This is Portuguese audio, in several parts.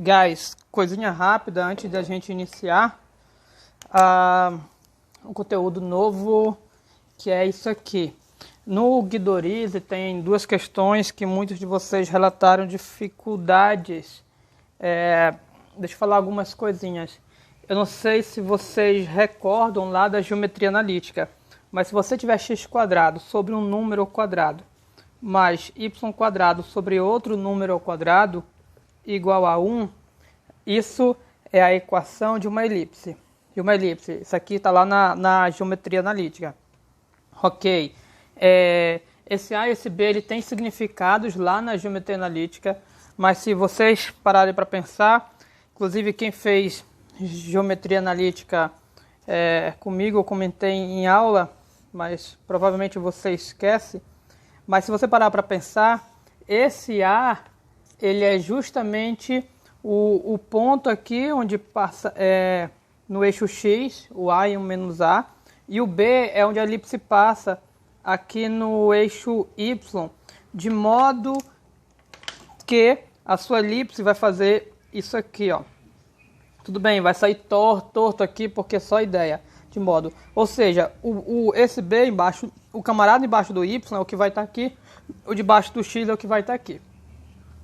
Guys, coisinha rápida antes da gente iniciar um conteúdo novo, que é isso aqui. No Guidorize tem duas questões que muitos de vocês relataram dificuldades. Deixa eu falar algumas coisinhas. Eu não sei se vocês recordam lá da geometria analítica, mas se você tiver x quadrado sobre um número ao quadrado, mais y quadrado sobre outro número ao quadrado, igual a 1, isso é a equação de uma elipse. Isso aqui está lá na geometria analítica. Ok. Esse A e esse B ele tem significados lá na geometria analítica, mas se vocês pararem para pensar, inclusive quem fez geometria analítica comigo, eu comentei em aula, mas provavelmente você esquece. Mas se você parar para pensar, esse A ele é justamente o ponto aqui onde passa no eixo X, o A e o menos A, e o B é onde a elipse passa aqui no eixo Y, de modo que a sua elipse vai fazer isso aqui, ó. Tudo bem, vai sair torto aqui porque é só ideia, de modo. Ou seja, esse B embaixo, o camarada embaixo do Y é o que vai estar aqui, o debaixo do X é o que vai estar aqui.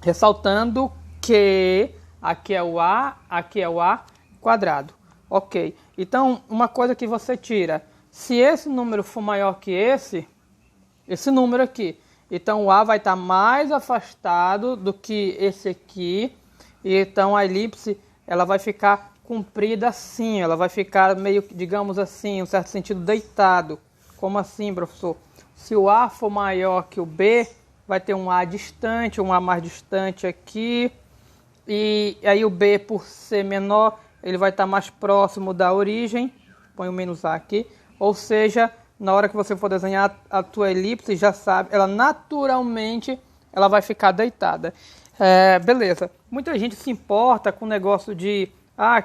Ressaltando que aqui é o A, aqui é o A quadrado. Ok, então uma coisa que você tira, se esse número for maior que esse número aqui, então o A vai estar mais afastado do que esse aqui, e então a elipse ela vai ficar comprida assim, ela vai ficar meio, digamos assim, em um certo sentido deitado. Como assim, professor? Se o A for maior que o B, vai ter um A distante, um A mais distante aqui, e aí o B, por ser menor, ele vai estar mais próximo da origem, põe o menos A aqui, ou seja, na hora que você for desenhar a tua elipse, já sabe, ela naturalmente ela vai ficar deitada. Beleza, muita gente se importa com o negócio de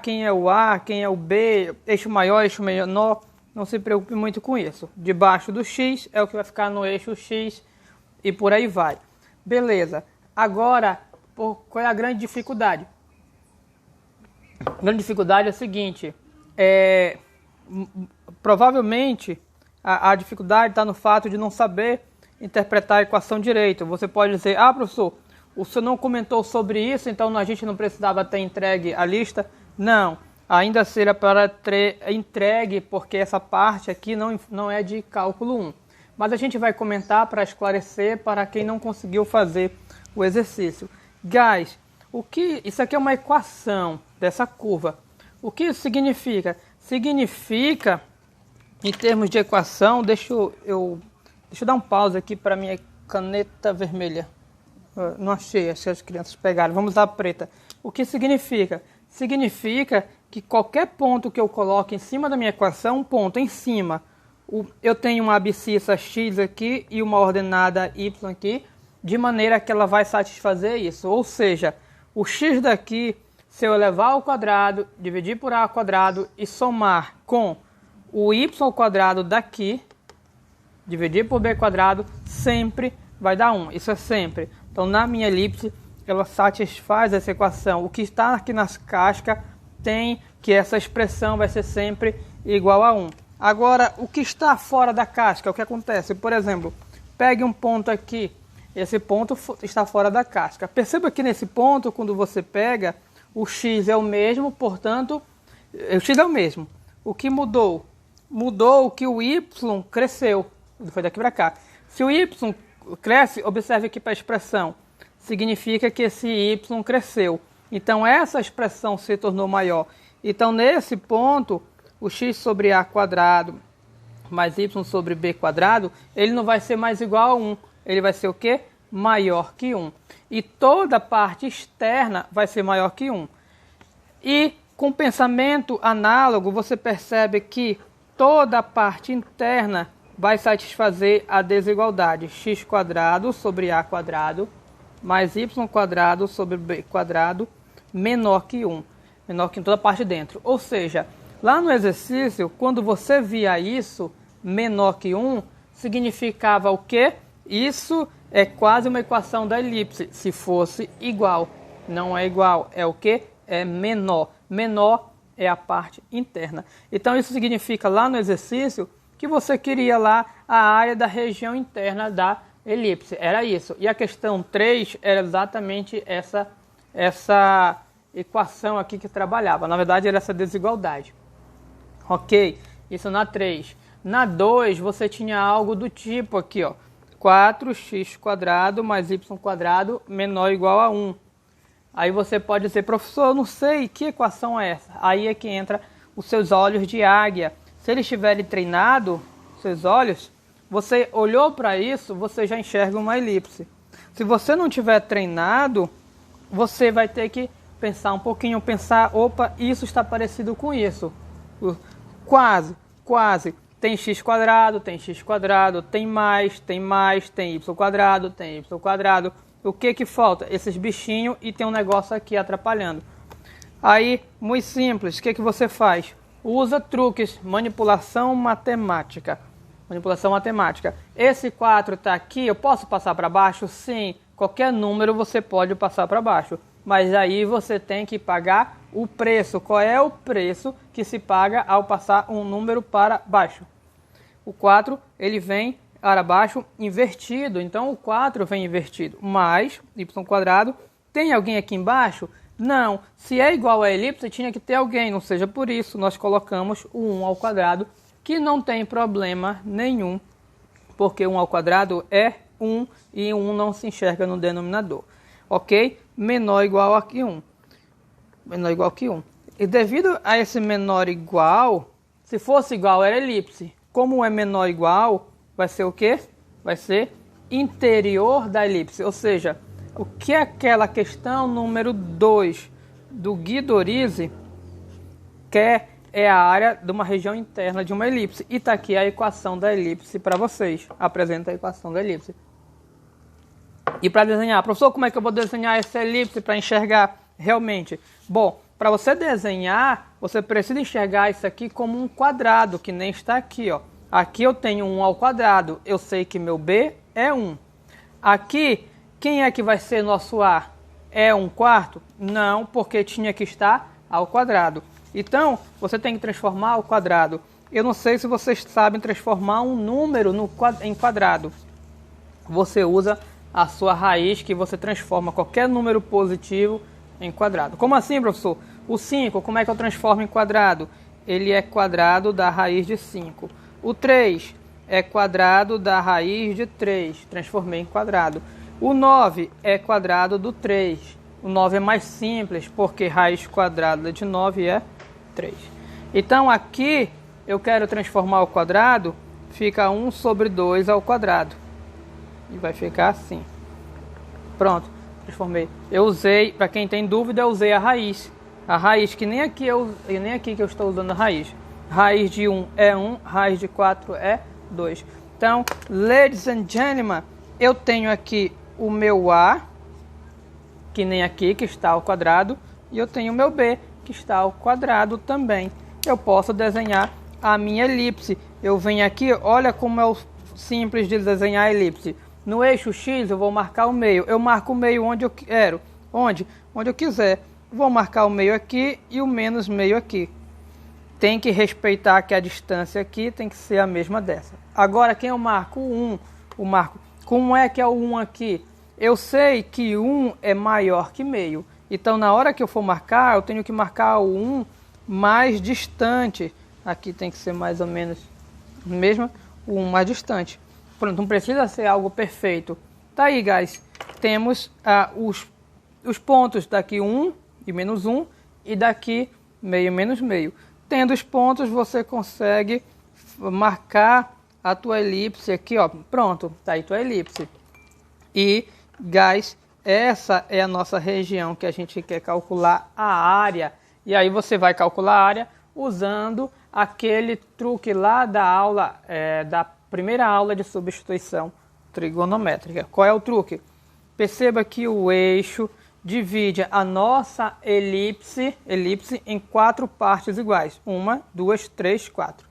quem é o A, quem é o B, eixo maior, eixo menor, não se preocupe muito com isso. Debaixo do X é o que vai ficar no eixo X e por aí vai. Beleza, agora qual é a grande dificuldade? A grande dificuldade é a seguinte, provavelmente a dificuldade está no fato de não saber interpretar a equação direito. Você pode dizer, professor, o senhor não comentou sobre isso, então a gente não precisava ter entregue a lista? Não, ainda seria para ter entregue, porque essa parte aqui não é de cálculo 1. Mas a gente vai comentar para esclarecer para quem não conseguiu fazer o exercício. Guys, isso aqui é uma equação dessa curva. O que isso significa? Significa, em termos de equação, deixa eu dar um pause aqui para minha caneta vermelha. Não achei, acho que as crianças pegaram. Vamos usar a preta. O que significa? Significa que qualquer ponto que eu coloque em cima da minha equação, um ponto em cima, eu tenho uma abscissa x aqui e uma ordenada y aqui, de maneira que ela vai satisfazer isso. Ou seja, o x daqui, se eu elevar ao quadrado, dividir por a ao quadrado e somar com o y ao quadrado daqui, dividir por b quadrado, sempre vai dar 1. Isso é sempre. Então, na minha elipse, ela satisfaz essa equação. O que está aqui nas cascas tem que essa expressão vai ser sempre igual a 1. Agora, o que está fora da casca, o que acontece? Por exemplo, pegue um ponto aqui. Esse ponto está fora da casca. Perceba que nesse ponto, quando você pega, o x é o mesmo, portanto, o x é o mesmo. O que mudou? Mudou que o y cresceu. Foi daqui para cá. Se o y cresce, observe aqui para a expressão. Significa que esse y cresceu. Então, essa expressão se tornou maior. Então, nesse ponto, o x sobre a quadrado mais y sobre b quadrado, ele não vai ser mais igual a 1. Ele vai ser o quê? Maior que 1. E toda a parte externa vai ser maior que 1. E com pensamento análogo, você percebe que toda a parte interna vai satisfazer a desigualdade. X quadrado sobre a quadrado mais y quadrado sobre b quadrado menor que 1. Menor que em toda a parte dentro. Ou seja, lá no exercício, quando você via isso, menor que 1, significava o quê? Isso é quase uma equação da elipse, se fosse igual. não é igual. É o que? É menor. Menor é a parte interna. Então isso significa lá no exercício que você queria lá a área da região interna da elipse. Era isso. E a questão 3 era exatamente essa equação aqui que trabalhava. Na verdade era essa desigualdade. Ok? Isso na 3. Na 2 você tinha algo do tipo aqui, ó. 4x² mais y² menor ou igual a 1. Aí você pode dizer, professor, eu não sei que equação é essa. Aí é que entra os seus olhos de águia. Se eles estiverem treinados, seus olhos, você olhou para isso, você já enxerga uma elipse. Se você não tiver treinado, você vai ter que pensar um pouquinho, opa, isso está parecido com isso. Quase. Tem x², tem mais, tem y², tem y². O que falta? Esses bichinhos e tem um negócio aqui atrapalhando. Aí, muito simples, o que você faz? Usa truques, manipulação matemática. Esse 4 está aqui, eu posso passar para baixo? Sim, qualquer número você pode passar para baixo. Mas aí você tem que pagar o preço. Qual é o preço que se paga ao passar um número para baixo? O 4, ele vem para baixo invertido. Então, o 4 vem invertido. Mais y². Tem alguém aqui embaixo? Não. Se é igual a elipse, tinha que ter alguém. Não seja por isso, nós colocamos o 1², que não tem problema nenhum. Porque 1² é 1 e 1 não se enxerga no denominador. Ok? Menor ou igual a 1. Menor ou igual que 1. E devido a esse menor igual, se fosse igual era elipse. Como é menor ou igual, vai ser o quê? Vai ser interior da elipse. Ou seja, o que é aquela questão número 2 do Guidorize quer é a área de uma região interna de uma elipse. E está aqui a equação da elipse para vocês. Apresenta a equação da elipse. E para desenhar, professor, como é que eu vou desenhar essa elipse para enxergar realmente? Bom, para você desenhar, você precisa enxergar isso aqui como um quadrado, que nem está aqui, ó. Aqui eu tenho 1², eu sei que meu B é 1. Aqui, quem é que vai ser nosso A? É 1/4? Não, porque tinha que estar ao quadrado. Então, você tem que transformar ao quadrado. Eu não sei se vocês sabem transformar um número em quadrado. Você usa a sua raiz, que você transforma qualquer número positivo em quadrado. Como assim, professor? O 5, como é que eu transformo em quadrado? Ele é quadrado da raiz de 5. O 3 é quadrado da raiz de 3. Transformei em quadrado. O 9 é quadrado do 3. O 9 é mais simples, porque raiz quadrada de 9 é 3. Então, aqui eu quero transformar o quadrado, fica 1/2 ao quadrado. E vai ficar assim. Pronto, transformei. Eu usei, para quem tem dúvida, eu usei a raiz. A raiz, que nem aqui que eu estou usando a raiz. Raiz de 1 é 1, raiz de 4 é 2. Então, ladies and gentlemen, eu tenho aqui o meu A, que nem aqui, que está ao quadrado. E eu tenho o meu B, que está ao quadrado também. Eu posso desenhar a minha elipse. Eu venho aqui, olha como é simples de desenhar a elipse. No eixo X eu vou marcar o meio. Eu marco o meio onde eu quero. Onde eu quiser. Vou marcar o meio aqui e o menos meio aqui. Tem que respeitar que a distância aqui tem que ser a mesma dessa. Agora, quem eu marco? O 1. Como é que é o 1 aqui? Eu sei que 1 é maior que meio. Então, na hora que eu for marcar, eu tenho que marcar o 1 mais distante. Aqui tem que ser mais ou menos mesmo, o 1 mais distante. Pronto, não precisa ser algo perfeito. Tá aí, guys. Temos os pontos daqui 1 e menos 1 e daqui meio menos meio. Tendo os pontos, você consegue marcar a tua elipse aqui, ó. Pronto, tá aí tua elipse. E, guys, essa é a nossa região que a gente quer calcular a área. E aí você vai calcular a área usando aquele truque lá da aula, da primeira aula de substituição trigonométrica. Qual é o truque? Perceba que o eixo divide a nossa elipse em 4 partes iguais. 1, 2, 3, 4.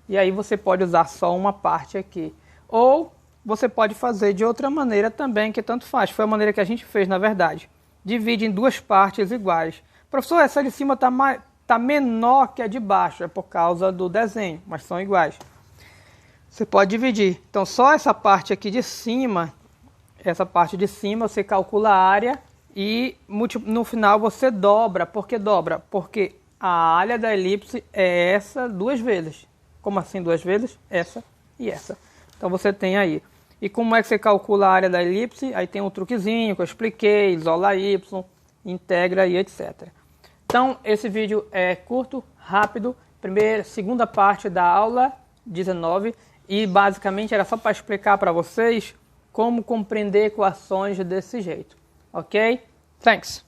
E aí você pode usar só uma parte aqui. Ou você pode fazer de outra maneira também, que tanto faz. Foi a maneira que a gente fez, na verdade. divide em duas partes iguais. Professor, essa de cima tá menor que a de baixo, é por causa do desenho, mas são iguais. Você pode dividir. Então, só essa parte aqui de cima, você calcula a área e no final você dobra. Por que dobra? Porque a área da elipse é essa duas vezes. Como assim duas vezes? Essa e essa. Então, você tem aí. E como é que você calcula a área da elipse? Aí tem um truquezinho que eu expliquei, isola y, integra e etc. Então, esse vídeo é curto, rápido, segunda parte da aula 19, e basicamente era só para explicar para vocês como compreender equações desse jeito. Ok? Thanks!